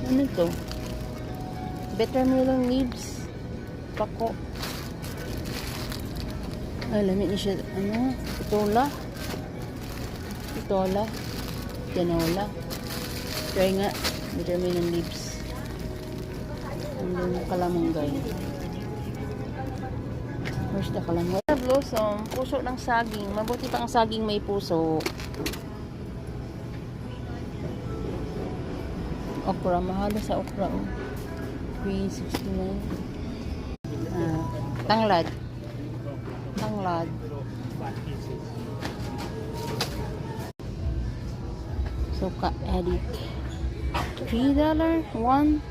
Ano to? Watermelon leaves. Pako. Ay, lamig niya siya. Ano? Pitola. Pitola. Tinola. Try nga. Watermelon leaves. Ang kalamanggay. Where's the kalamanggay? Blossom. Puso ng saging. Mabuti pa ang saging may puso. Okra. Mahal sa okra. Oh. 369. Tanglad. Tanglad. Suka edit. $3. One.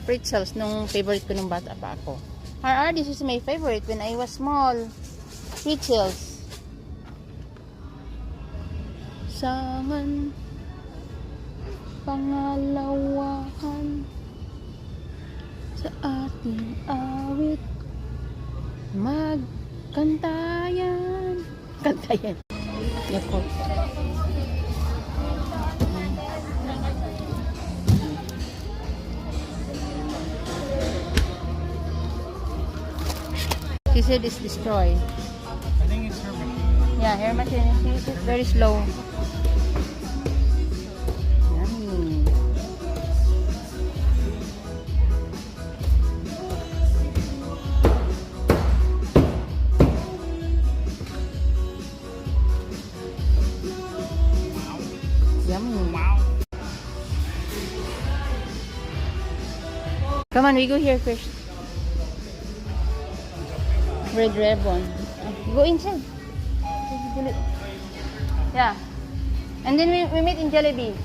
Pretzels nung favorite ko nung bata pa ako. This is my favorite when I was small. Pretzels. Sangan pangalawahan sa ating awit magkantayan. Kantayan. Yako. She said it's destroyed. I think it's her machine. Yeah, her machine is very slow. Yummy. Yummy. Wow. Come on, we go here first. Red ribbon. Go inside. Yeah. And then we meet in Jollibee.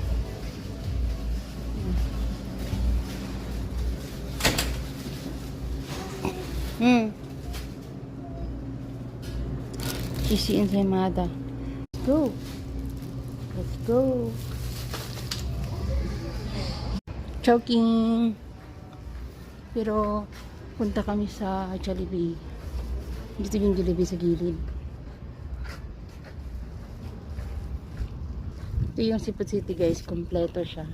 Cheesy ensaymada. Let's go. Let's go. Choking. Pero punta kami sa Jollibee. Dito yung Jollibee sa gilid. Ito yung Cebu City guys, kompleto siya.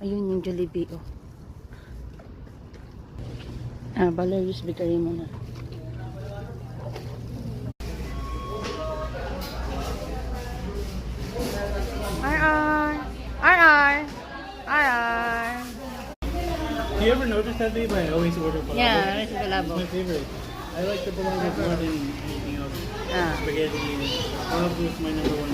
Ayun yung Jollibee oh. Valerius Bakery muna. RR. Do you ever notice that, babe? I always order palabok. Yeah, it's It's palabok. my favorite. I like the palabok more than anything else. Spaghetti. Palabok is my number one.